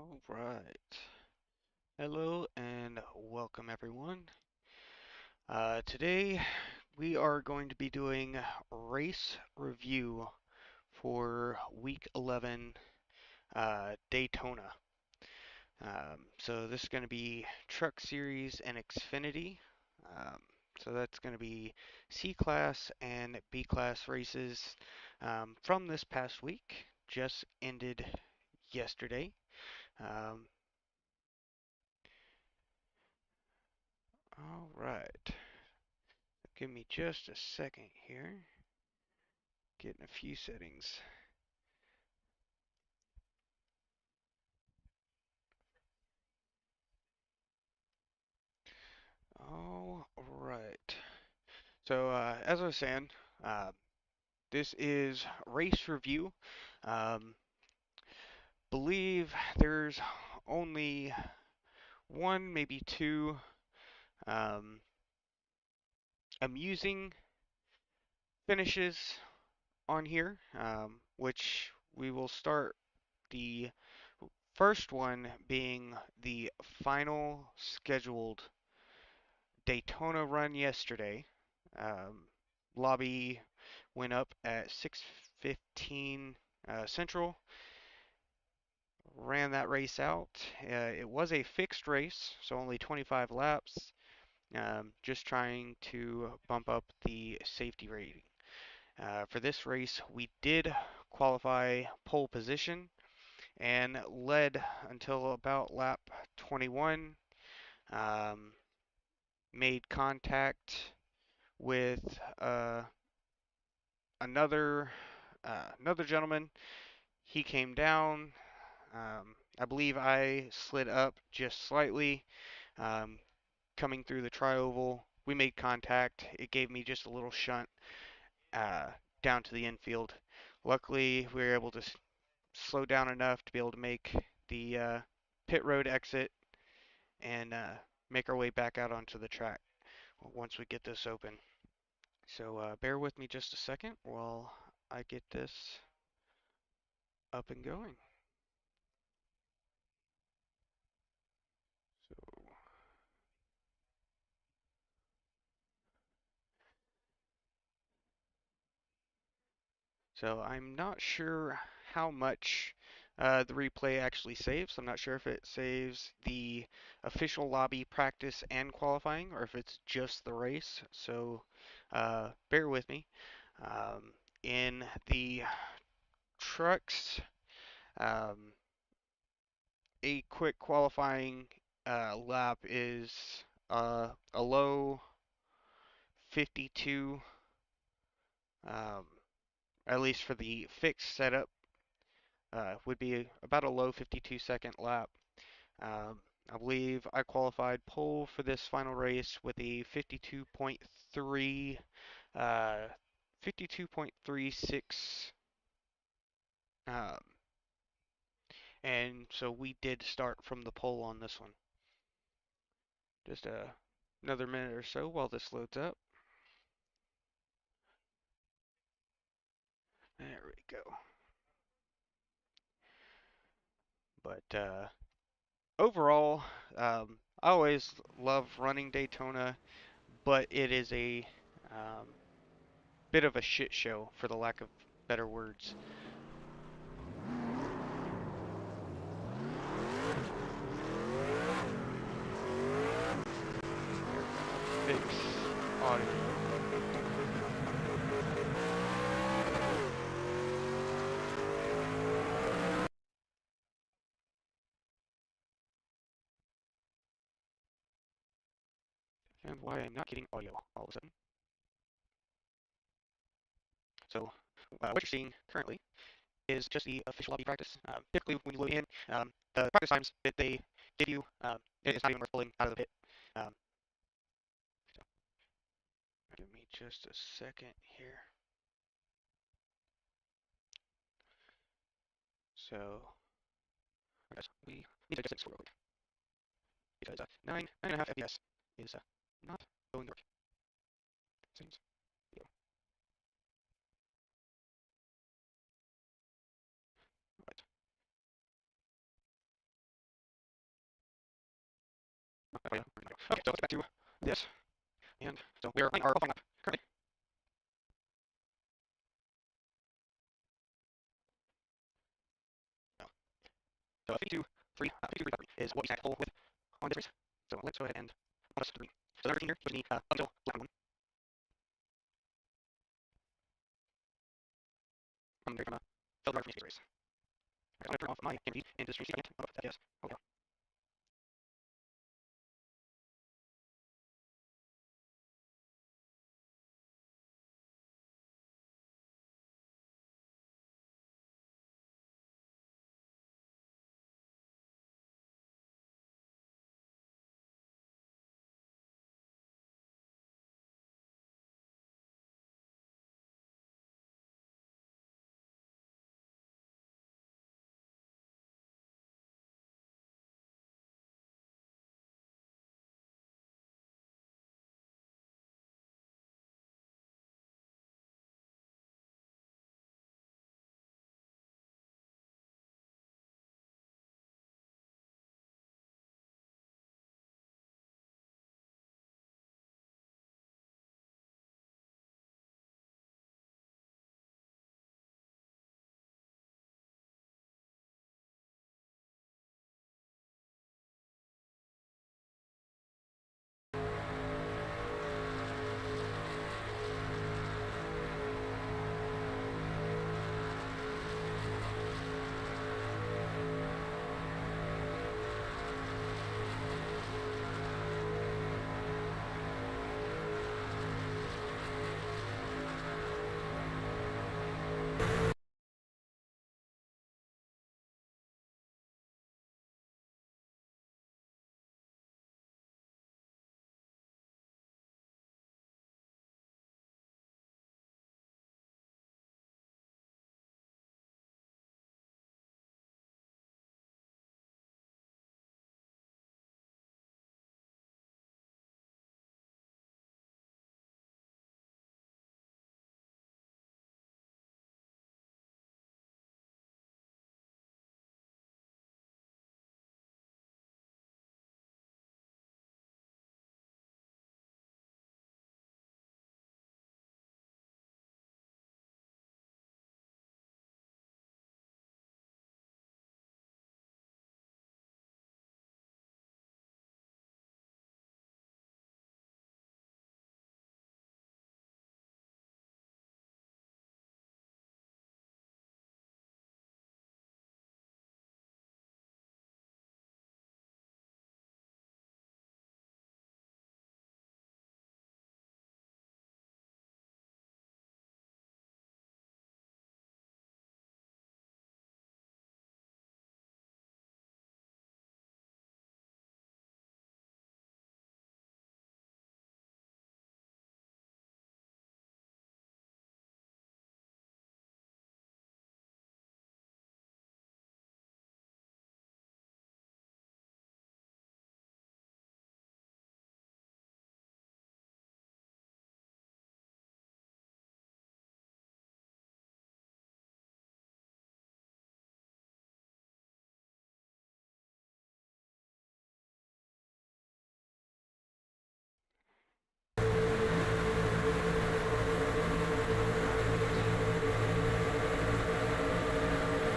All right. Hello and welcome everyone. Today we are going to be doing race review for week 11 Daytona. So this is going to be Truck Series and Xfinity. Um, so that's going to be C class and B class races from this past week. Just ended yesterday. Um, all right. Give me just a second here. Getting a few settings. All right. So, as I was saying, uh, this is race review. Um, believe there's only one, maybe two um, amusing finishes on here, which we will start the first one being the final scheduled Daytona run yesterday. Um, lobby went up at 6:15 Central. Ran that race out. It was a fixed race, so only 25 laps. Just trying to bump up the safety rating. For this race, we did qualify pole position and led until about lap 21. Um, Made contact with another another gentleman. He came down. I believe I slid up just slightly. Um, Coming through the trioval, we made contact. It gave me just a little shunt uh, down to the infield. Luckily, we were able to slow down enough to be able to make the pit road exit and make our way back out onto the track once we get this open. So bear with me just a second while I get this up and going. So, so I'm not sure how much the replay actually saves. I'm not sure if it saves the official lobby practice and qualifying or if it's just the race. So bear with me. Um, in the trucks, um, a quick qualifying lap is a low 52, um, at least for the fixed setup, would be about a low 52-second lap. Um, I believe I qualified pole for this final race with a 52.3, 52.36, um, and so we did start from the pole on this one. Just another minute or so while this loads up. There we go. But overall, I always love running Daytona, but it is a um, bit of a shit show, for the lack of better words. They're gonna fix audio. And why I'm not getting audio all of a sudden. So, what you're seeing currently is just the official lobby practice. Typically, when you load in, the practice times that they give you, it's not even worth pulling out of the pit. Um, so, give me just a second here. So, guys, we need to adjust this real quick because 9.5 FPS is not going to work. Seems. Yeah. Right. Okay, so let's get back to this. And so we are running our qualifying lap currently. 52, 3, 52, 3, is what we stacked full with on this race. So let's go ahead and on us 3. So number 13 here was me up until lap 1. I'm very from a failed driver from the race. I'm going to turn off my camera feed into the stream sheet again. Oh, that is. Okay.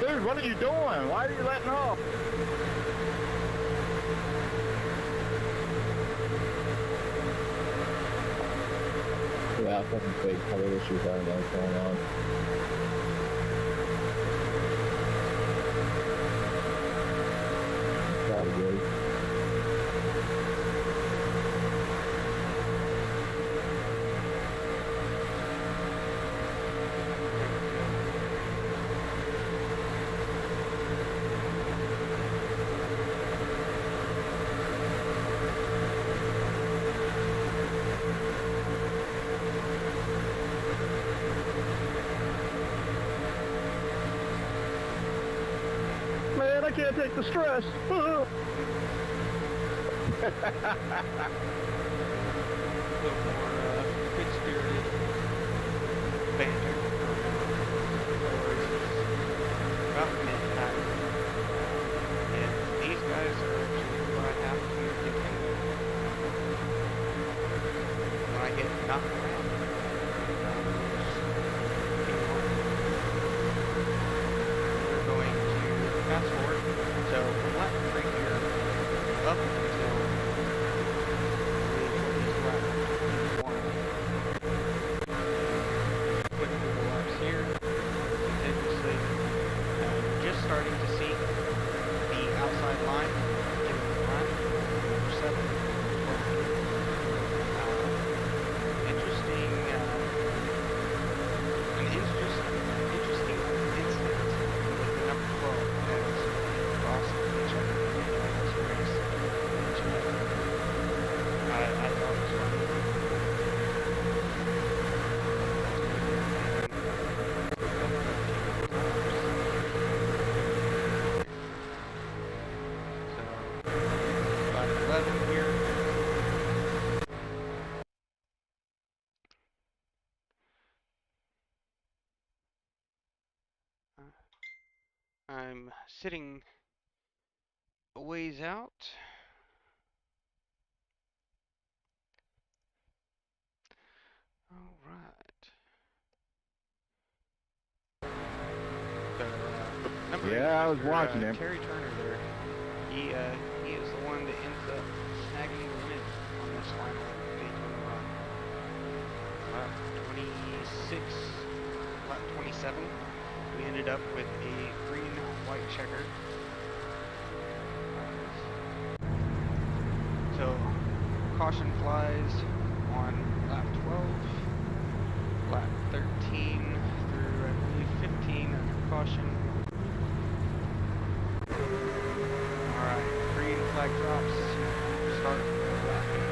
Dude, what are you doing? Why are you letting off? Yeah, fucking fake color issues. I don't know what's going on. Probably good. Man, I can't take the stress. A little more good-spirited banter. About midnight. And these guys are actually who I have to contend with. not around. We're going to fast forward. So from lap 3 here, up until lap 21. Quick Google laps here, continuously. Just starting to see the outside line getting the line, number 7. Interesting incident with the number 12 as Ross checked this race, which I thought was funny. So, about 11 here. I'm sitting a ways out. All right. So, number 8, Yeah, I was watching him. Terry Turner there. He is the one that ends up snagging the win on this final Daytona run. Lap 26, lap 27, we ended up with a green-white checker. So, caution flies on lap 12, lap 13 through, I believe, 15 under caution. Alright, green flag drops, start lap 15.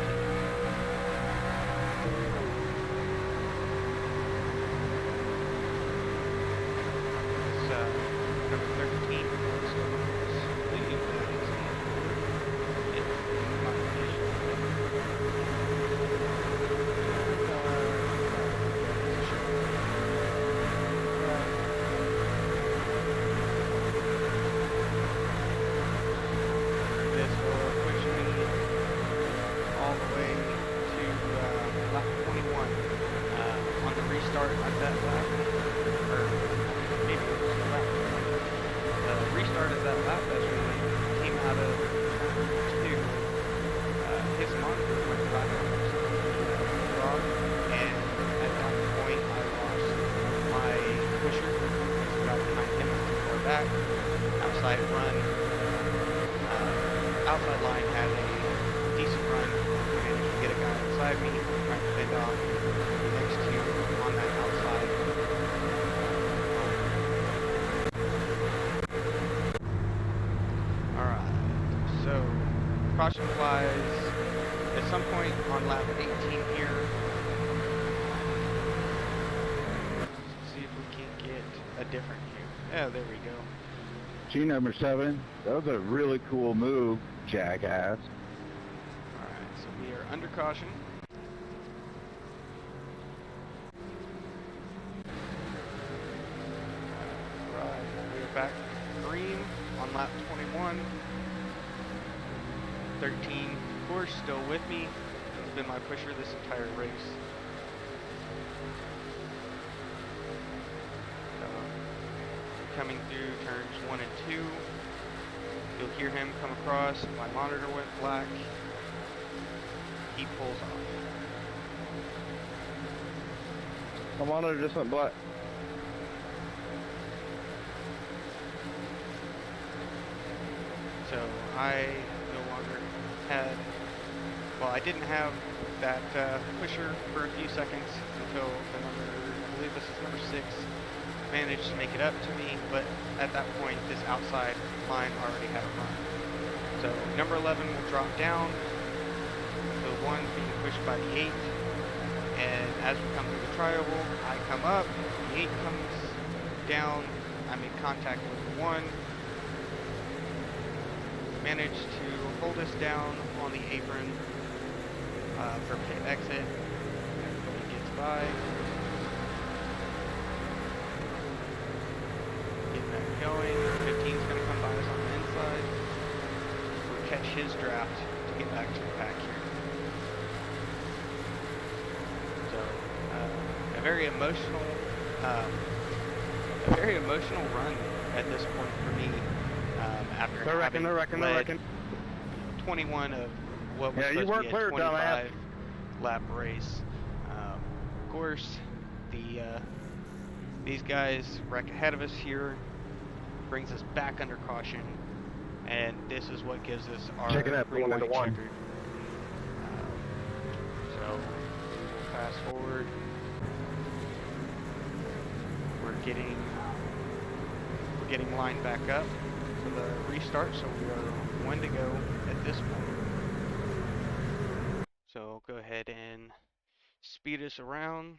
Number 13, leading this will push me all the way to lap 21 on the restart at that lap, or maybe it was lap 20. Restart at that lap as we came out of turn 2. His monitor went black wrong, and at that point I lost my pusher. I got behind him or back. Outside run. Outside line had a decent run. Managed to get a guy inside me, trying to fend off the next two on that outside. Alright, so caution flies at some point on lap 18 here. Let's see if we can get a different view. Yeah, there we go. G number 7. That was a really cool move, jackass. Alright, so we are under caution. Right, we are back green on lap 21. 13, of course, still with me. It's been my pusher this entire race. So, coming through turns 1 and 2. You'll hear him come across. My monitor went black. He pulls off. My monitor just went black. So I no longer had, well, I didn't have that pusher for a few seconds until the number, I believe this is number 6, managed to make it up to me, but at that point this outside line already had a run. So number 11 will drop down, the 1 being pushed by the 8, and as we come through the trioval, I come up, the 8 comes down, I make contact with the 1, managed to hold us down on the apron for pit exit. Everybody gets by. Getting that going. 15's going to come by us on the inside. We'll catch his draft to get back to the pack here. very emotional, a very emotional run at this point for me. After They're wrecking, having they're wrecking, they're led wrecking. 21 of what was Yeah, you supposed to weren't be a clear, dumbass. 25 lap race. Of course, these guys wreck ahead of us here, brings us back under caution, and this is what gives us Checking our up, green going into white one. checkered. So fast forward, we're getting lined back up for the restart, so we are one to go at this point. So go ahead and speed us around.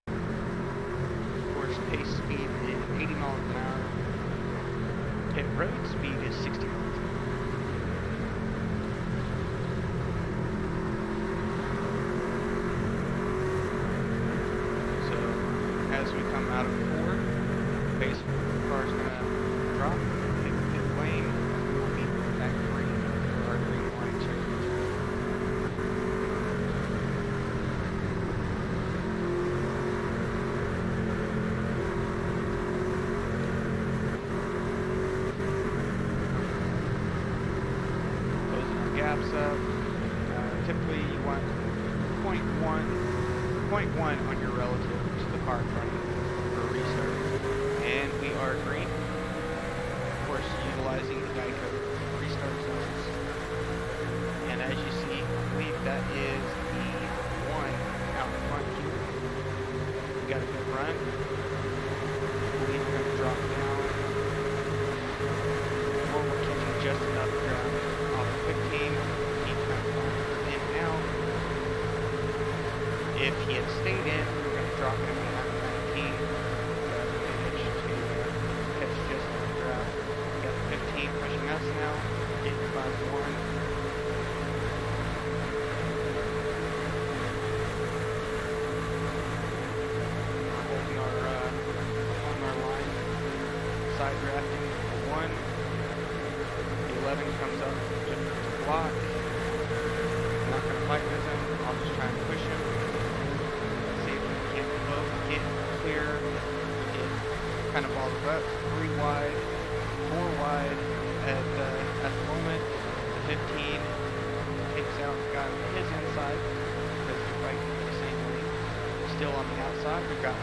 Of course, pace speed is 80 miles an hour. Pit road speed is 60 miles an hour. So as we come out of four, pace car's gonna drop, hit pit lane, we'll be at green for our green line check. Closing our gaps up. Typically you want 0.1 on your relative to the car in front of you for a restart. And we are green. Of course, utilizing the Geico restart zones. And as you see, I believe that is the one out in front here. We got a good run. I believe we're going to drop down. Or we're catching just enough ground off of 15. Keep kind of in and out. If he had stayed in, we were going to drop him down to 19. But managed to catch just enough ground. We got the 15 pushing us now. Getting 5-1. Holding our line. Side drafting for 1. The 11 comes up to block. Not going to fight with him. I'll just try and push him. See if we can't both get clear. Get kind of balled up. 3 wide, 4 wide at the moment. The 15 takes out the guy on his inside because they're fighting for the same lane. Still on the outside, we've got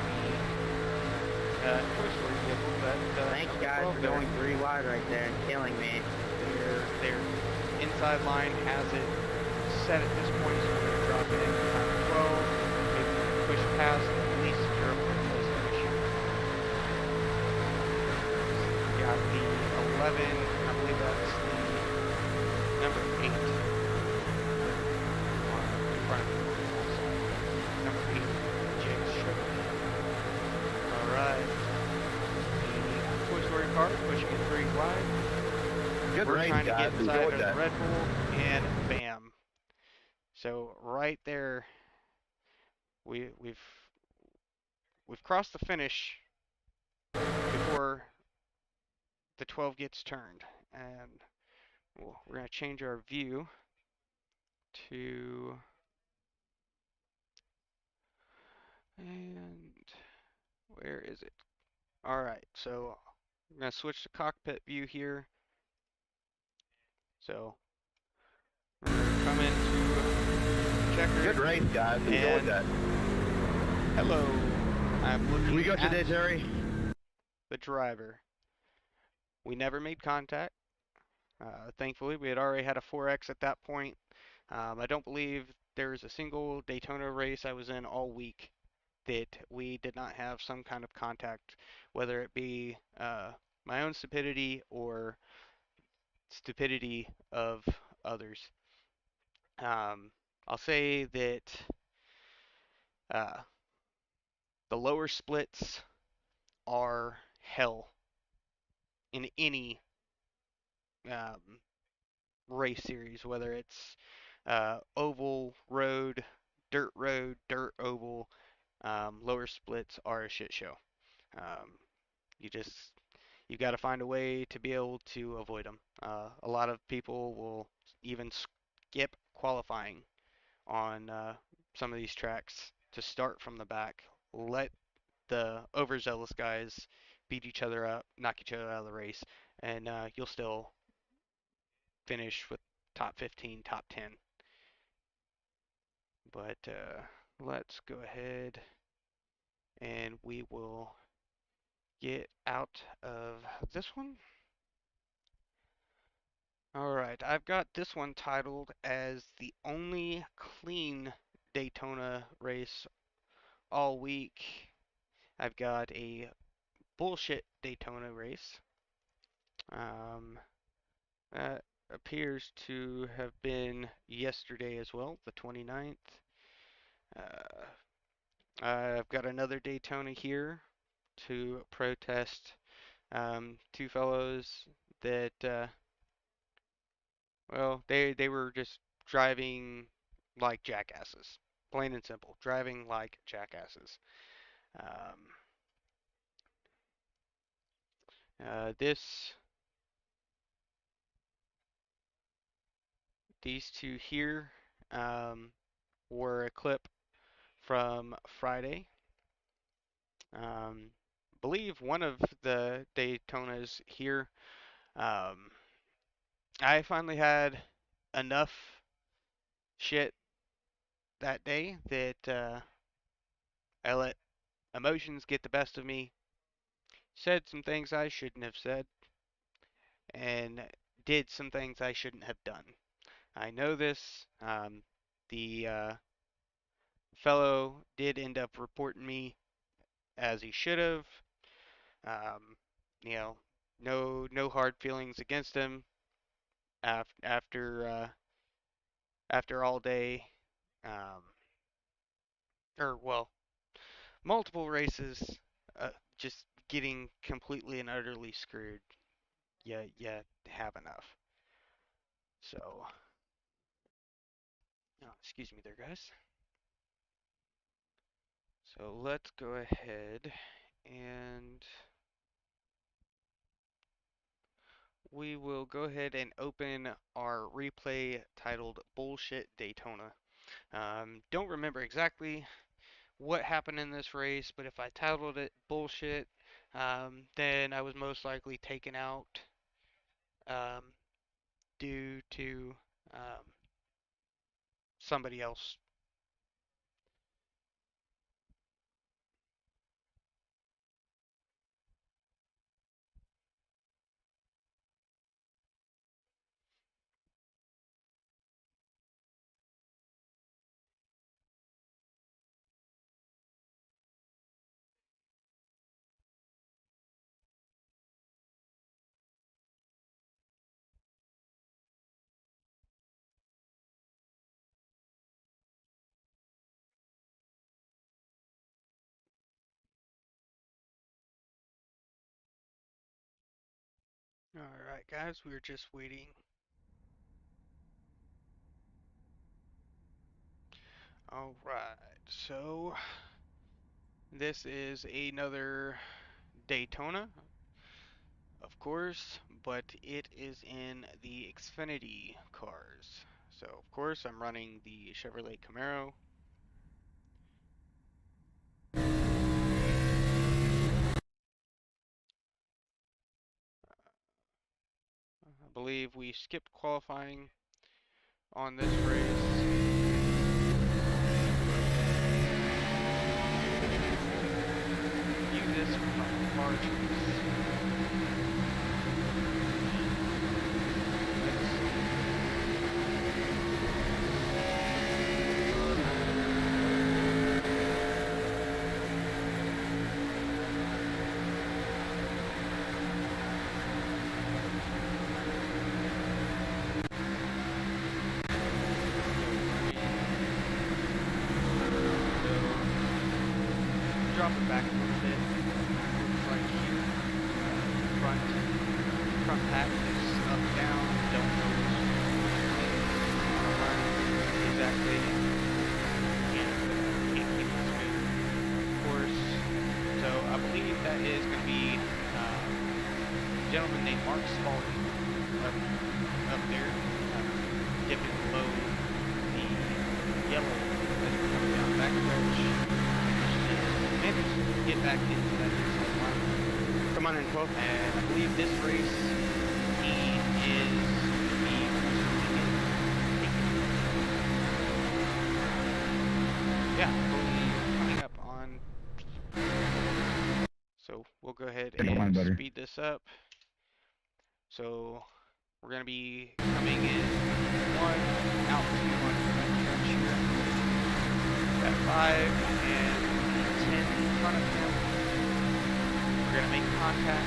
the Toy Story vehicle that Thank you number guys 12 for there. going 3 wide right there and killing me. Their inside line has it set at this point, so we're going to drop it in time 12. Maybe push past at least secure up for close finish here. Got the 11, I believe that's the number 8 in front of me. Number 8, James Chevrolet. Alright. The Toy Story car pushing it 3 wide. Good We're race, trying to guys. get inside of Enjoyed the that. Red Bull, and bam. So right there, we've crossed the finish before the 12 gets turned, and we're gonna change our view to, and where is it? All right, so I'm gonna switch to cockpit view here. So we're gonna come into checker. Good race, guys. Enjoyed And that. hello, I'm looking We go at today, Terry. the driver. We never made contact. Thankfully, we had already had a 4X at that point. I don't believe there was a single Daytona race I was in all week that we did not have some kind of contact, whether it be my own stupidity or stupidity of others. I'll say that uh, the lower splits are hell in any um, race series, whether it's oval, dirt oval. Lower splits are a shit show. Um, you just you got to find a way to be able to avoid them. A lot of people will even skip qualifying on some of these tracks to start from the back. Let the overzealous guys beat each other up, knock each other out of the race, and you'll still finish with top 15, top 10. But let's go ahead and we will get out of this one. Alright, I've got this one titled as the only clean Daytona race all week. I've got a bullshit Daytona race. That appears to have been yesterday as well, the 29th. Uh, I've got another Daytona here to protest two fellows that, well, they were just driving like jackasses. Plain and simple, driving like jackasses. Um, this These two here were a clip from Friday. Believe one of the Daytonas here. Um, I finally had enough shit that day that I let emotions get the best of me, said some things I shouldn't have said, and did some things I shouldn't have done. I know this. The fellow did end up reporting me as he should have. Um, you know, no hard feelings against him after after all day, um, or well, multiple races, just getting completely and utterly screwed. You have enough. So, oh, excuse me there, guys. So let's go ahead and we will go ahead and open our replay titled Bullshit Daytona. Don't remember exactly what happened in this race, but if I titled it Bullshit, then I was most likely taken out um, due to somebody else. Alright, guys, we're just waiting. Alright, so this is another Daytona, of course, but it is in the Xfinity cars. So, of course, I'm running the Chevrolet Camaro. I believe we skipped qualifying on this race. View this from margins. Drop it back a little bit. Looks like here, front pack is up down. Don't know exactly. Can't keep it straight, of course. So I believe that is going to be a gentleman named Mark Spalding up there, dipping below the yellow back into that inside line. Come on in, 12. And I believe this race, he is yeah, I believe coming up on. So we'll go ahead and speed this up. So we're going to be coming in 1, out 2 on that stretch here. Got 5 and 10 in front of him. We're going to make contact.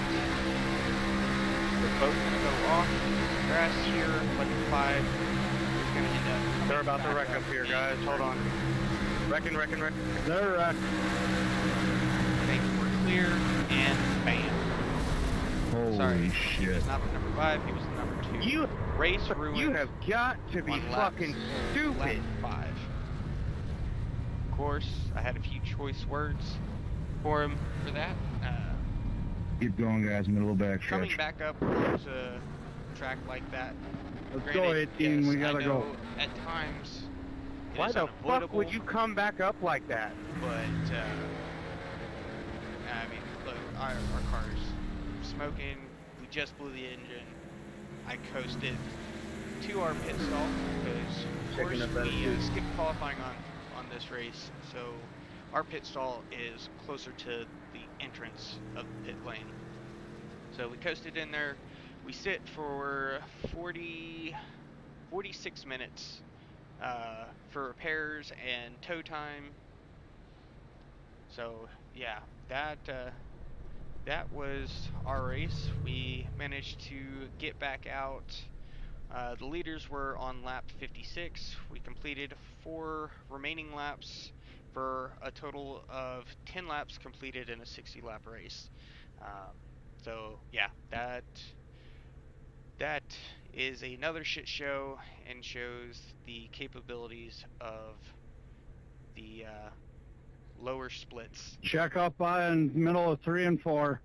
They're both going to go off grass here, but the 5 is going to end up. They're about to wreck up here, guys. Hold on. Wrecking. They're wrecked. Think we're clear, and bam. Holy Sorry, shit. he was not the number 5, he was the number 2. Race ruined. You have got to be fucking stupid. Lap 5. Of course, I had a few choice words for him for that. Keep going, guys. Middle of back Coming stretch. back up towards a track like that. Let's go, 18. Yes, we gotta I know go. at times it Why is the fuck unavoidable, would you come back up like that? but I mean, look, our car's smoking. We just blew the engine. I coasted to our pit stall because, of course, we skipped qualifying on this race. So our pit stall is closer to the entrance of the pit lane. So we coasted in there. We sit for 46 minutes for repairs and tow time. So yeah, that was our race. We managed to get back out. The leaders were on lap 56. We completed 4 remaining laps for a total of 10 laps completed in a 60-lap race. So yeah, that is another shit show and shows the capabilities of the lower splits. Check up in middle of 3 and 4.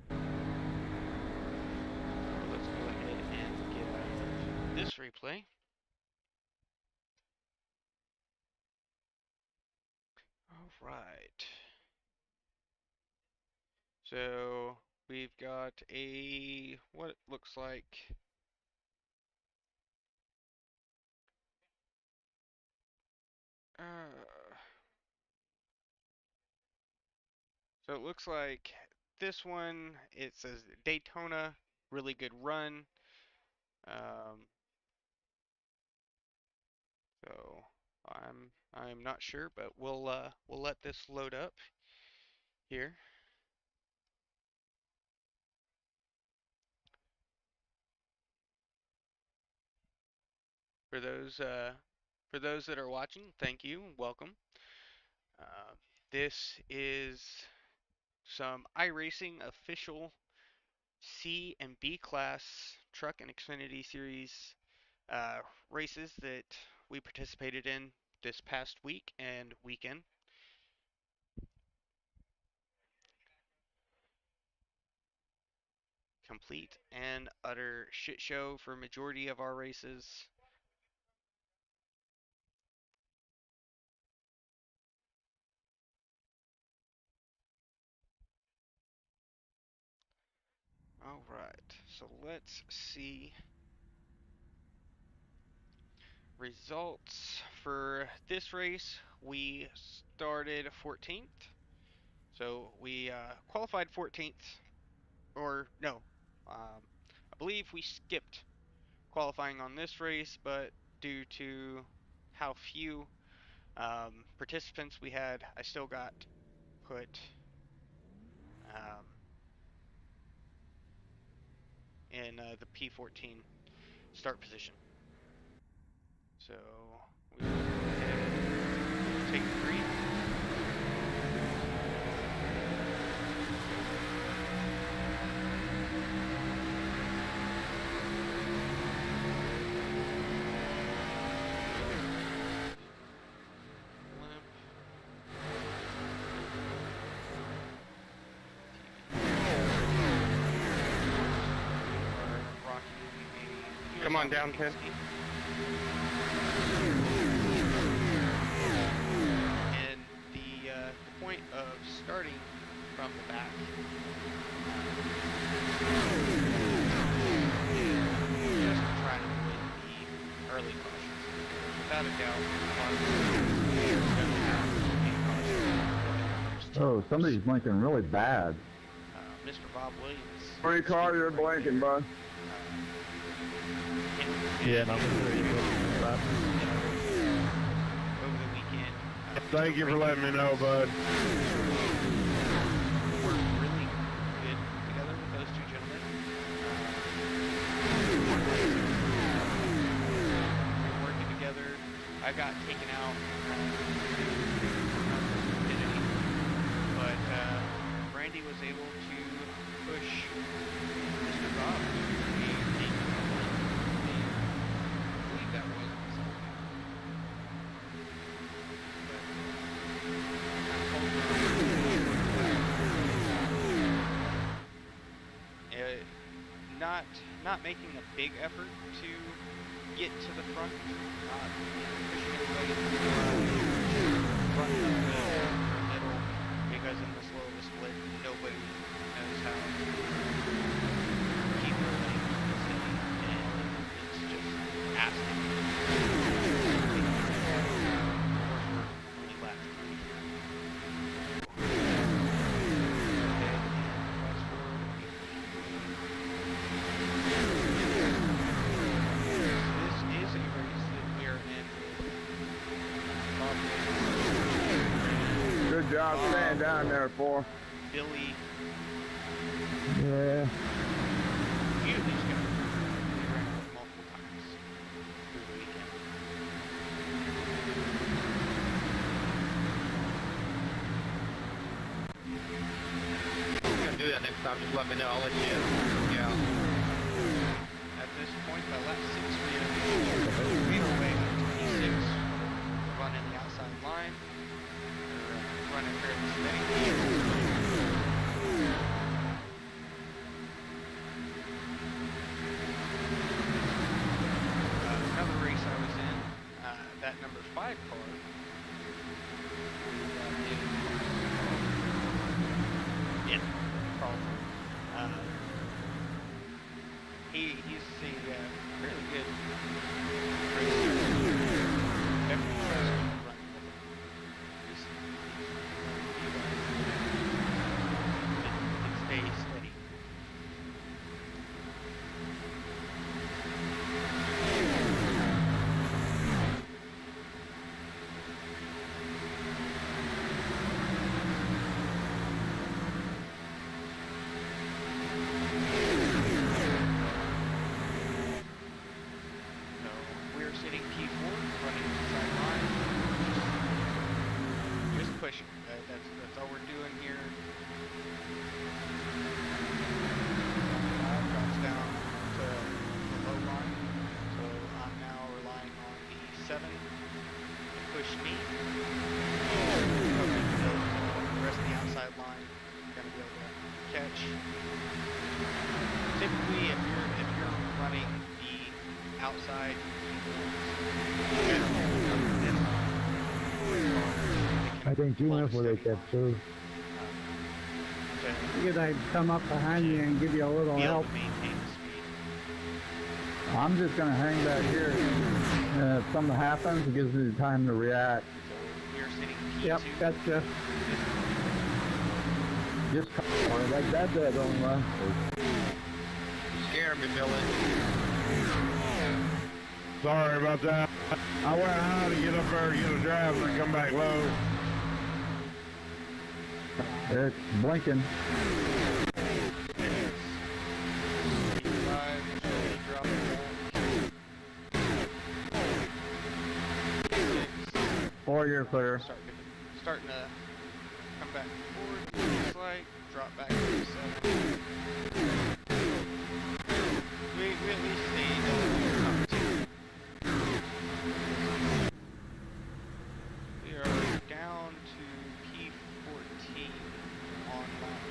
Let's go ahead and get this replay. All right. So we've got what it looks like. So it looks like this one, it says Daytona, really good run. So I'm not sure, but we'll let this load up here. For those that are watching, thank you, welcome. This is some iRacing official C and B class truck and Xfinity series races that we participated in this past week and weekend. Complete and utter shit show for majority of our races. All right, so let's see results for this race. We started 14th, so we qualified 14th, or no, I believe we skipped qualifying on this race, but due to how few participants we had, I still got put in the P14 start position. So we will go ahead and take 3. Come on down, Ken. And the point of starting from the back. Just trying to avoid the early cautions. Without a doubt, a lot of players definitely have a caution. Oh, somebody's blinking really bad. Mr. Bob Williams. Free car, you're blinking, bud. Yeah, and I'm gonna hear you. Over the weekend. Thank you for letting me know, bud. Worked really good together with those two gentlemen. We were working together. I got taken out Xfinity, but Randy was able to push Mr. Bob to the I believe that was on Sunday. Not making a big effort to get to the front, not pushing everybody to the front of the middle, because in the slow of a split, nobody knows how to keep their lane steady, and it's just asking. Good job staying down there, for. Billy, Yeah. you at least got multiple times through the weekend. I'm gonna do that next time. Just let me know. I'll let you. Yeah. At this point, by lap 6, we are away 26, running the outside line, or running fairly steady. Another race I was in, that number 5 car, yeah, Carlton. He's a fairly good racer. Definitely tries to run with him. It stays steady. Sitting P4, running inside line, just pushing. That's all we're doing here. Drops down to the low line, so I'm now relying on the 7 to push me. The rest of the outside line, gonna be able to catch. Typically, if you're running the outside. I think you went for they kept too. Figured I'd come up behind you and give you a little help. I'm just gonna hang back here. If something happens, it gives me time to react. Yep, gotcha. Just like that don't run. Scare me, Billy. Sorry about that. I went high to get up there to get a drive and I come back low. It's blinking. Or you're clear. Starting to come back forward, looks like, drop back to the 7. We at least stayed top 2. We are down to P14 on lap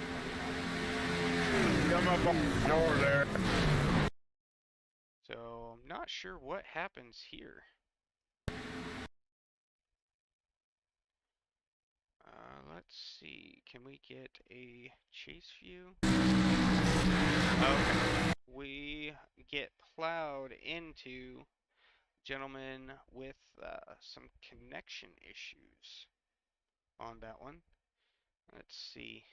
29. Come up on the door there. So I'm not sure what happens here. Let's let's see. Can we get a chase view? Okay. We get plowed into gentlemen with some connection issues on that one. Let's see.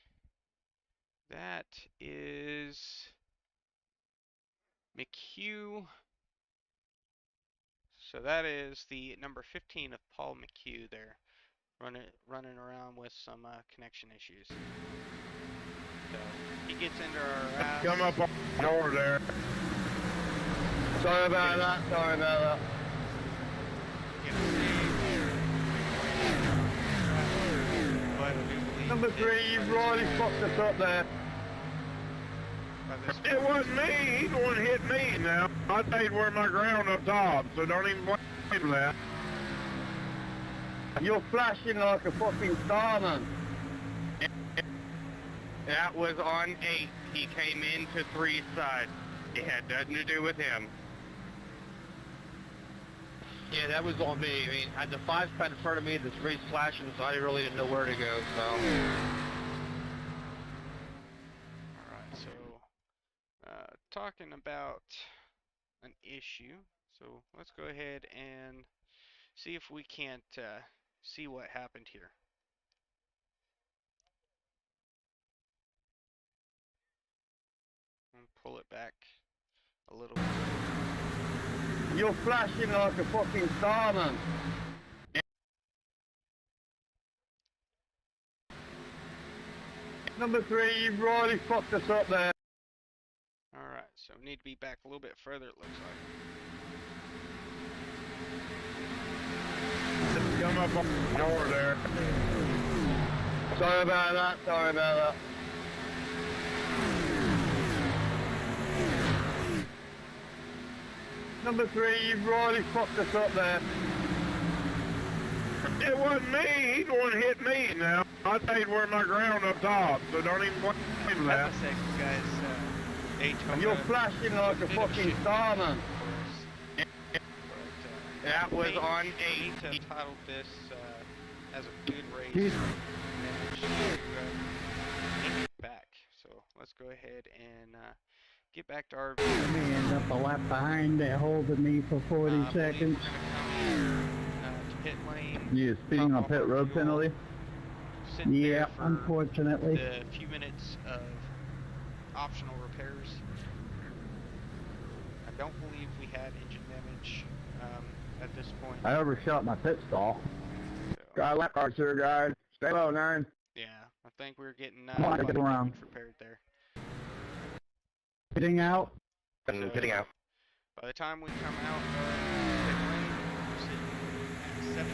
That is McHugh. So that is the number 15 of Paul McHugh there, running around with some connection issues. So he gets into our ass. Come up on the door there. Sorry about that. Sorry about that. Number 3, you've really fucked us up there. It wasn't me. He's the one hit me now. I stayed where my ground up top, so don't even blame me for that. You're flashing like a fucking starman. That was on 8. He came into 3's side. It had nothing to do with him. Yeah, that was on me. I mean, I had the 5 spot in front of me, the 3's flashing, so I really didn't know where to go, so. Alright, so, talking about an issue. So, let's go ahead and see if we can't see what happened here. And pull it back a little bit. You're flashing like a fucking starman. Number 3, you've really fucked us up there. Alright, so we need to be back a little bit further, it looks like. Come up on the door there. Sorry about that. Sorry about that. Number 3, you've really fucked us up there. It wasn't me. He's the one hit me now. I stayed where my ground up top, so don't even blame me for that. That's a second, guys. Daytona. You're flashing like a fucking starman. That was on 8. He titled this as a good race. Back. So let's go ahead and get back to our. Let me end up a lap behind. They're holding me for 40 seconds. To pit lane. You speeding on pit road penalty? Yeah, unfortunately. The few minutes of optional repairs. I don't believe we had engine damage at this point. I overshot my pit stall. So, Got lap cars here, guys. Stay low, 9. yeah, I think we're getting Come on, get around. damage repaired there. Getting out. Getting out. By the time we come out of pit lane, we're sitting at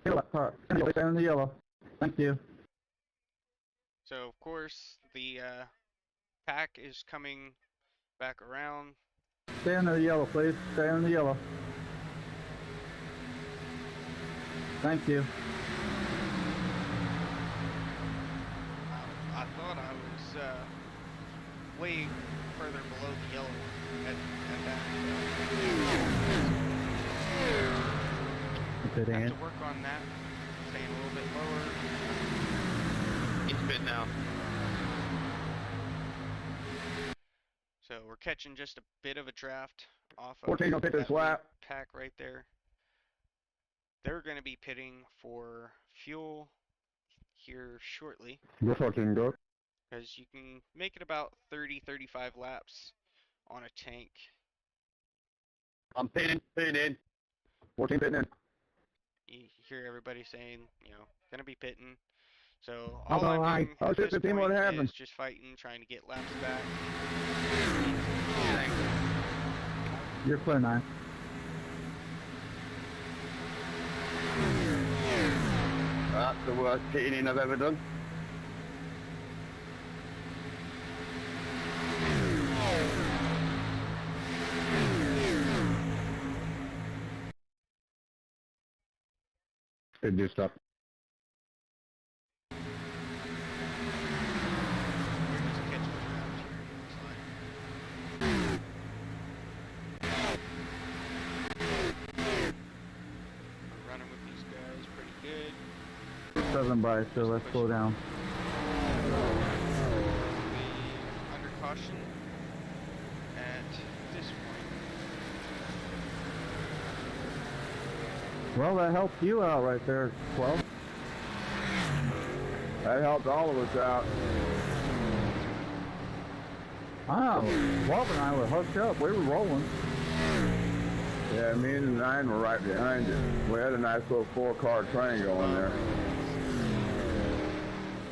17. Lap car. Stay in the yellow. Thank you. So of course the pack is coming back around. Stay in the yellow, please. Stay in the yellow. Thank you. I thought I was way further below the yellow at that. Good Have hand. to work on that. Staying a little bit lower. He's fit now. So we're catching just a bit of a draft off of 14 will hit this that lap. pack right there. They're going to be pitting for fuel here shortly, Go 14, go. because you can make it about 30-35 laps on a tank. I'm pitting in. 14 pitting in. You hear everybody saying, you know, going to be pitting. So Although all I'm I- doing Oh, at shit, this 15, what point happened? is just fighting, trying to get laps back. You're clear, 9. That's the worst pitting in I've ever done. Good do stuff. We're just catching a draft here, it looks like. We're running with these guys pretty buzzing by, so let's slow down. Under caution at this point. Well, that helped you out right there, 12. That helped all of us out. Ah, 12 and I were hooked up. We were rolling. Yeah, me and the 9 were right behind you. We had a nice little 4-car train going there.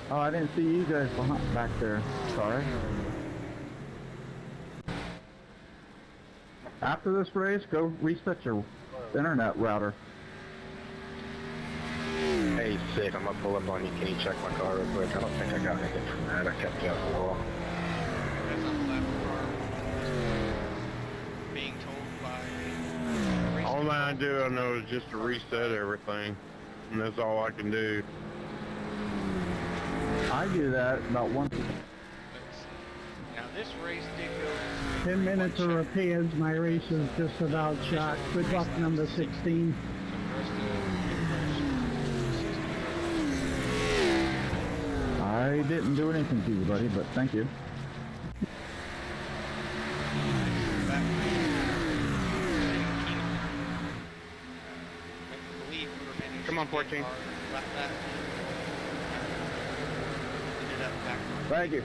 Oh, I didn't see you guys behind, back there. Sorry. After this race, go reset your internet router. Hey, Sid, I'm gonna pull up on you. Can you check my car real quick? I don't think I got anything from that. I kept it out the wall. That's on the left car. Being told by All I do, I know, is just to reset everything. And that's all I can do. I do that about once. Let's see. Now this race did go 10 minutes of repairs, my race is just about shot. Good luck, number 16. I didn't do anything to you, buddy, but thank you. Come on, 14. Thank you.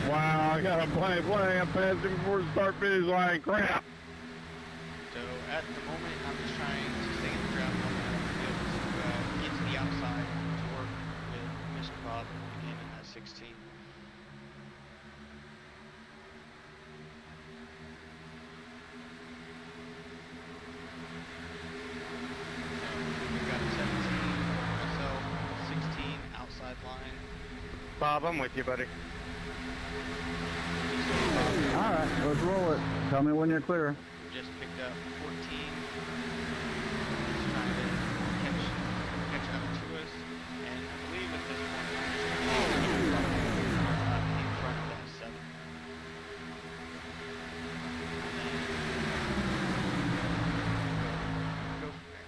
Wow, I got a plane. I passed him before the start finish line. Crap. So at the moment, I'm just trying to stay in the ground to get to the outside to work with Mr. Bob again in that 16. We've got 17 myself, 16 outside line. Bob, I'm with you, buddy. Alright, let's roll it. Tell me when you're clear. Just picked up 14. Just trying to catch up to us. And I believe at this point I'm just in front of that 7. Go from there.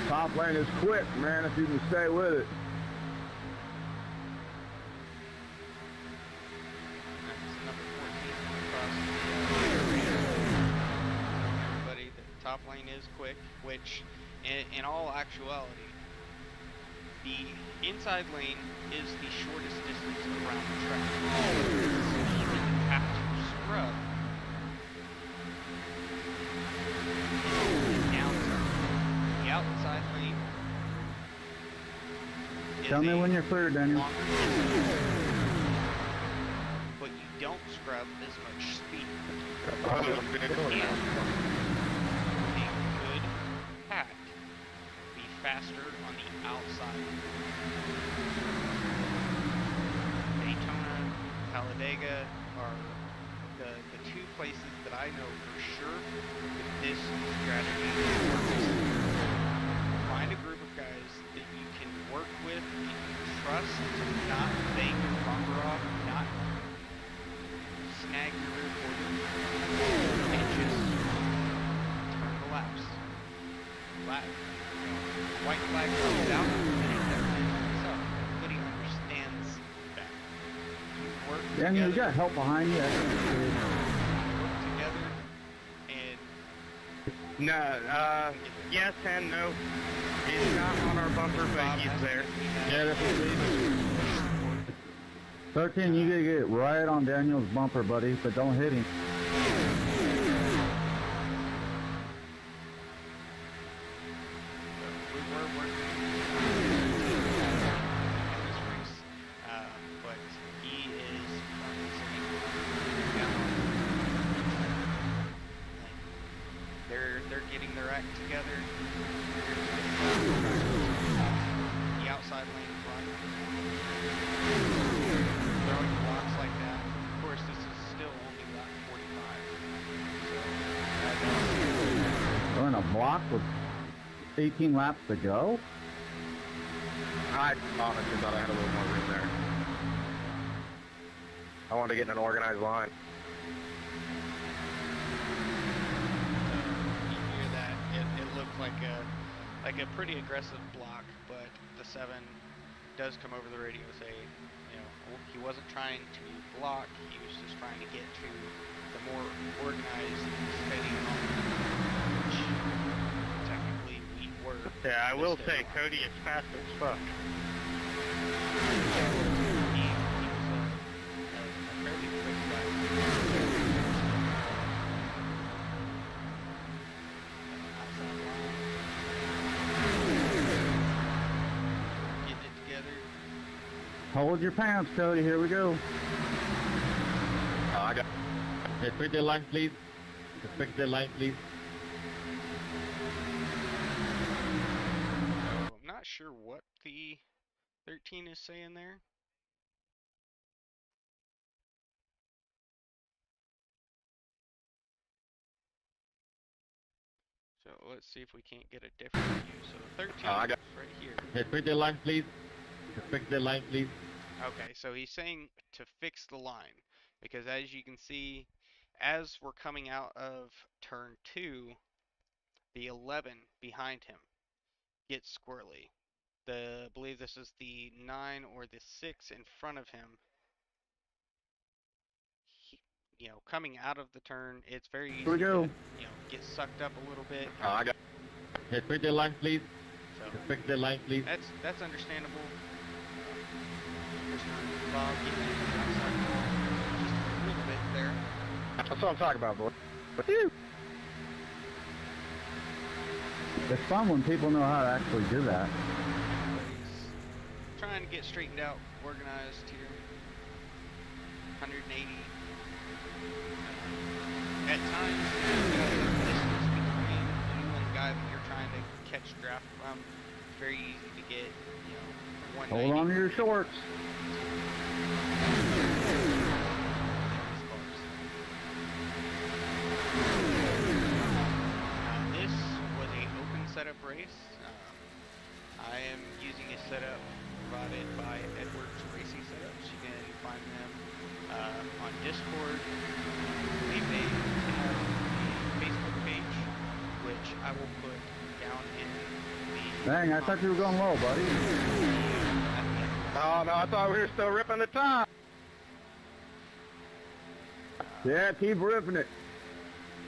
Top lane is quick, man, if you can stay with it. That's number 14 across everybody. The top lane is quick, which in all actuality, the inside lane is the shortest distance around the track. So you have to scrub the outside lane. Tell me when you're clear, Daniel. But you don't scrub as much speed. And a good pack be faster on the outside. Daytona, Talladega are the two places that I know for sure that this strategy works. Find a group of guys that you can work with and you trust to not bang your bumper off, not snag your rear quarter, and just turn the laps. White flag comes out, and so everybody understands that. You work Daniel, you together. got help behind you. Work together, and No, yes and no. He's not on our bumper, but he's there. Yeah, that's what we need. 13, you gotta get right on Daniel's bumper, buddy, but don't hit him. we were working in this race, but he is they're getting their act together. The outside lane front, throwing blocks like that. Of course, this is still only lap 45. So We're in a block with 18 laps to go. I honestly thought I had a little more room there. I wanted to get in an organized line. You hear that? It looked like a pretty aggressive block, but the 7 does come over the radio and say, you know, he wasn't trying to block, he was just trying to get to the more organized, steady line, which technically we were. Yeah, I will say, Cody is fast as fuck. He was a fairly quick guy. Outside line. Getting it together. Hold your pants, Cody. Here we go. I got. Respect the line, please. Respect the line, please. So I'm not sure what the 13 is saying there. So let's see if we can't get a different view. So the 13 I got. is right here. Respect the line, please. Respect the line, please. Okay, so he's saying to fix the line, because as you can see, as we're coming out of turn 2, the 11 behind him gets squirrely. I believe this is the 9 or the 6 in front of him. You know, coming out of the turn, it's very easy Here we go. to, you know, get sucked up a little bit. I got. Respect the line, please. So Respect the line, please. that's understandable. Bob getting outside just a little bit there. That's what I'm talking about, boy. It's fun when people know how to actually do that. He's trying to get straightened out, organized here. 180. At times, you know, distance between you and the guy that you're trying to catch draft from, it's very easy to get, you know, 190. Hold on to your shorts. This was an open setup race. I am using a setup provided by Edwards Racing Setups. You can find them on Discord. They may have a Facebook page, which I will put down in the. Dang, I thought you were going low, buddy. Oh, no, I thought we were still ripping the top. Yeah, keep ripping it.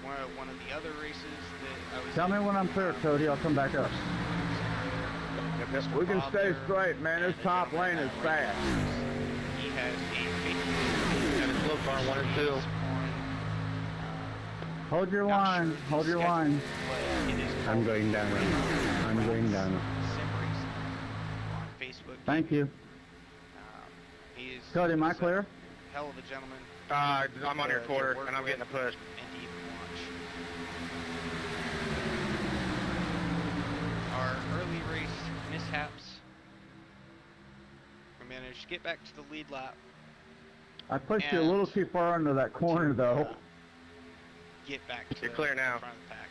One of the other races that I was. Tell me when I'm clear, Cody. I'll come back up. We can stay straight, man. This top lane is fast. He has a Got a slow car, 1 and 2. Hold your line. Hold your line. I'm going down. I'm going down. On Facebook. Thank you. He is Cody, am I a clear? hell of a gentleman. I'm on your quarter, and I'm getting a push. And to even watch. Our early race mishaps. We managed to get back to the lead lap. I pushed you a little too far into that corner, though. Get back to You're clear now. the front of the pack.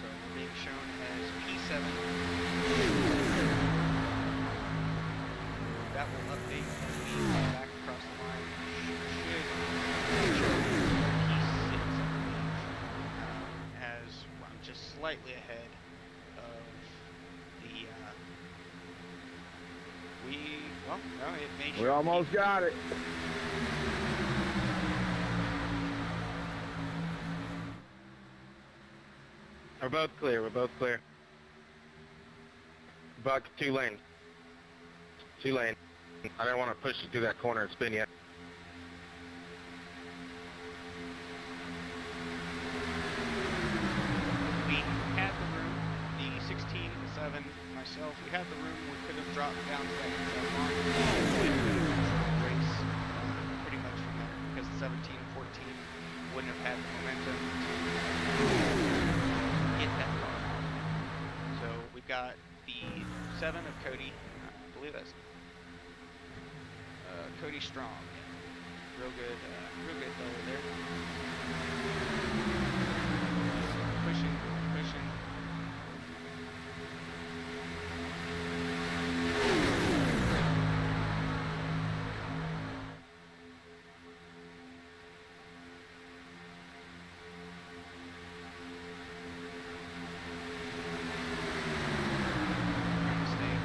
So we're being shown as P7. That will update when we come back across the line. Should show P6 as I'm just slightly ahead of the. Well, no, it made We almost got it. We're both clear. We're both clear. Buck, 2 lanes. 2 lane. I don't want to push you through that corner and spin you. We had the room, the 16, the 7, myself, we had the room, we could have dropped down to that long race pretty much from there, because the 17 and 14 wouldn't have had the momentum to get that car. So we've got the 7 of Cody, I believe that's Cody Strong. real good fellow there. Pushing, pushing. Trying to stay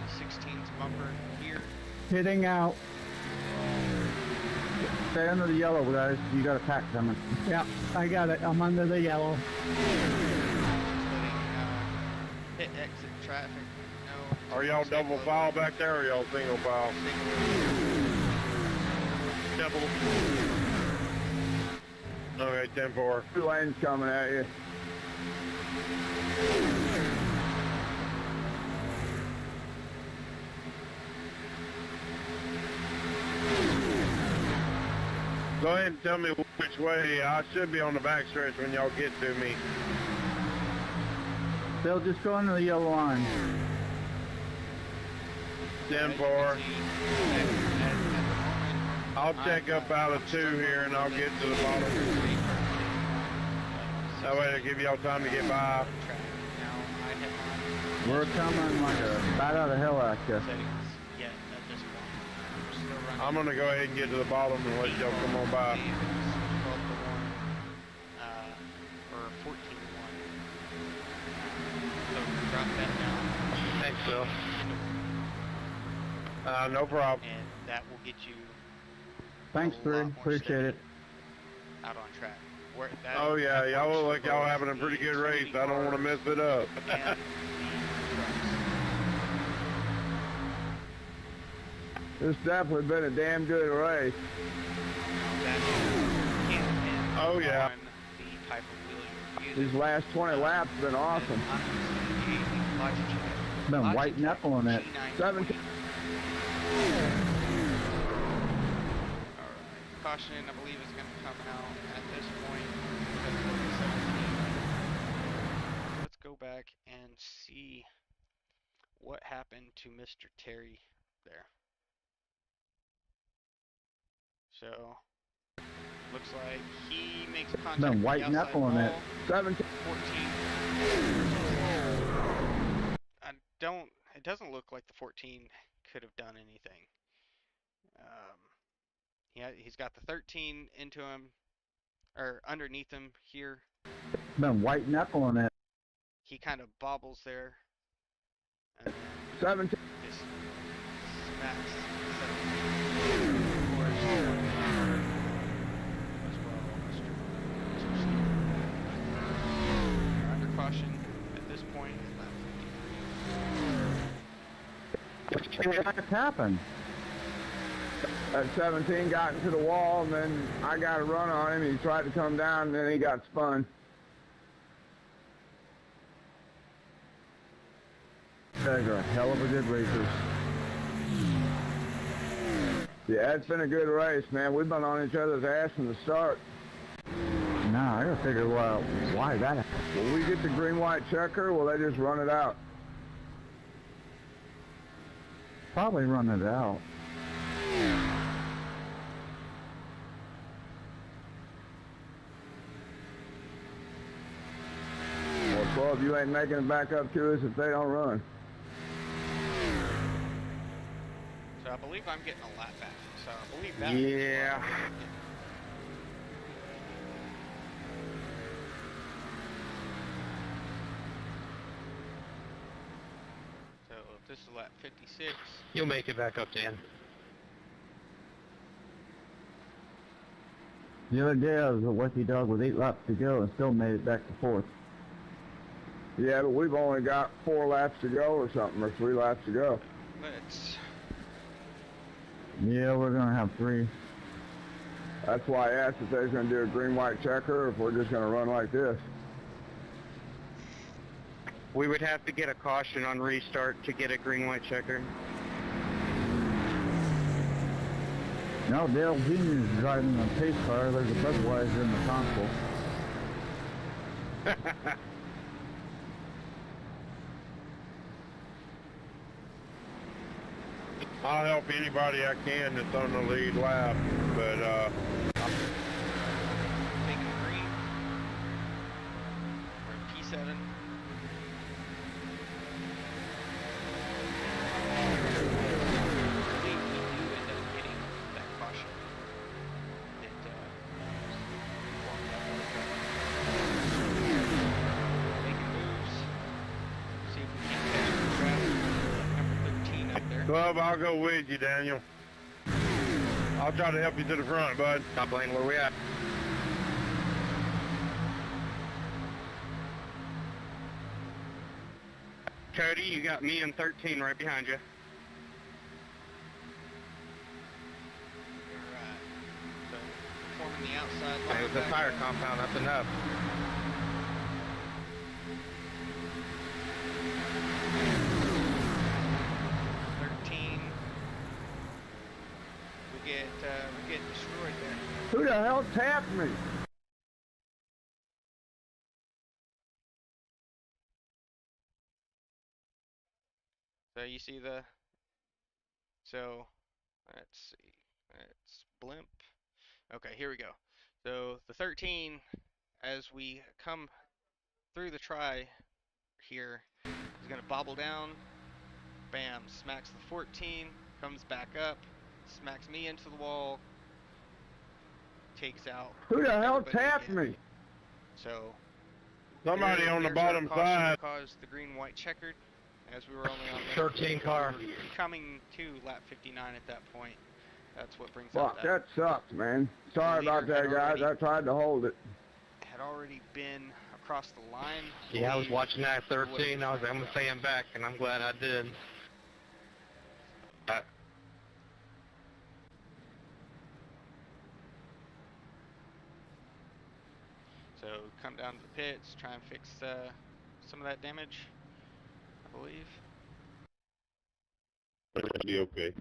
on 16's bumper here. Hitting out. Stay under the yellow, guys. You got a pack coming. Yep, I got it. I'm under the yellow. Hit exit traffic. No. Are y'all double file back there, or y'all single file? Double. Okay, 10-4. 2 lanes coming at you. Go ahead and tell me which way. I should be on the back stretch when y'all get to me. They'll just go under the yellow line. 10-4. I'll check up out of 2 here and I'll get to the bottom. That way I'll give y'all time to get by. We're coming like a bat out of hell at you. Yeah, at this point. We're still running. I'm gonna go ahead and get to the bottom and let y'all come on by. 12 to 1, or 14 to 1. So drop that down. Thanks, Phil. No problem. And that will get you Thanks, a Three. lot more Appreciate steady it. out on track. Where that, Oh yeah, that y'all works look for like y'all both having a pretty the good race. Xfinity I don't want to cars mess it up. and the trucks. This definitely been a damn good race. That can depend Oh, yeah. on the type of wheel you're using. These last 20 laps have been awesome. Been white knuckling it. 17. Alright, caution I believe is going to come out at this point. Because we're at 17. Let's go back and see what happened to Mr. Terry there. So, looks like he makes contact Been with the white outside knuckling it. wall. 17. 14. It doesn't look like the 14 could have done anything. Yeah, he's got the 13 into him, or underneath him here. Been white knuckling it. He kind of bobbles there. And 17. just smacks 17. Of course, as well, Mr. Steve. Under caution at this point is lap 53. What happened? At 17 got into the wall, and then I got a run on him. He tried to come down, and then he got spun. You guys are a hell of a good racers. Yeah, it's been a good race, man. We've been on each other's ass from the start. Now I gotta figure out why that happened. Will we get the green-white checker, or will they just run it out? Probably run it out. Well, 12, you ain't making it back up to us if they don't run. So I believe I'm getting a lap back. So I believe that. Yeah. So if this is lap 56. You'll make it back up, Dan. The other day I was a lucky dog with 8 laps to go and still made it back to 4th. Yeah, but we've only got 4 laps to go or something, or 3 laps to go. Let's. Yeah, we're gonna have 3. That's why I asked if they was going to do a green-white checker, or if we're just going to run like this. We would have to get a caution on restart to get a green-white checker. No, Dale Jr. is driving a pace car. There's a Budweiser in the console. I'll help anybody I can that's on the lead lap, but Making green. We're in P7. We do end up getting that caution. It making moves. See if we can catch the number 13 up there. Club, I'll go with you, Daniel. I'll try to help you to the front, bud. Top lane, where we at? Cody, you got me and 13 right behind you. Alright. So, forming the outside line. Hey, with the back tire up. compound, that's enough. We get destroyed there. Who the hell tapped me? So you see the, so let's see, let's blimp. Okay, here we go. So the 13, as we come through the try here, is gonna bobble down, bam, smacks the 14, comes back up, smacks me into the wall, takes out Who the hell everybody tapped in. me? So Somebody on the there's our bottom caution side. that caused the green-white checkered, as we were only on 13 car. coming to lap 59 at that point. That's what brings Fuck, up that sucks, man. Sorry leader about that, had guys. already- I tried to hold it. had already been across the line. Yeah, I was watching that 13. I'm gonna say him back, and I'm glad I did. So come down to the pits, try and fix some of that damage, I believe. It'll be okay.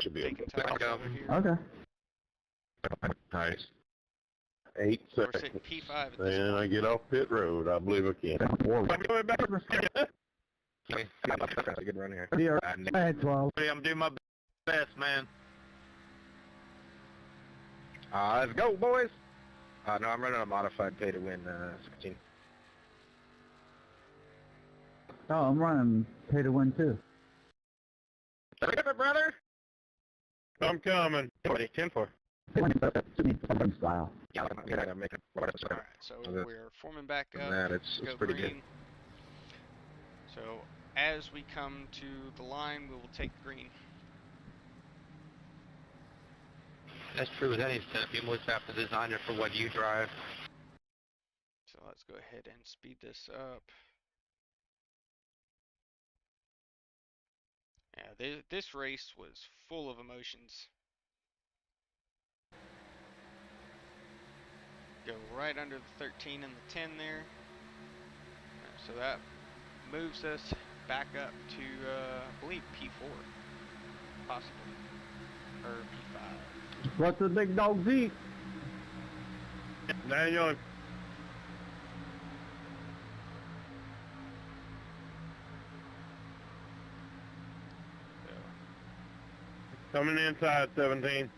Should be Taking okay. tires over here. Okay. Nice. 8 So we're seconds. sitting P5 at this And I point. get off pit road. I believe I can. I'm going back. Good run here. I had 12. I'm doing my best, man. Let's go, boys. No, I'm running a modified pay to win 16. Oh, I'm running pay to win too. Brother. I'm coming. 10-4. Style. Yeah, I'm gonna make it. Alright, so we're forming back up. That Let's it's go pretty green. good. So as we come to the line, we will take green. That's true with any step. You always have to design it for what you drive. So let's go ahead and speed this up. Yeah, this race was full of emotions. Go right under the 13 and the 10 there. So that moves us back up to, I believe, P4, possibly, or P5. What's the big dogs eat? Daniel, So, coming inside 17.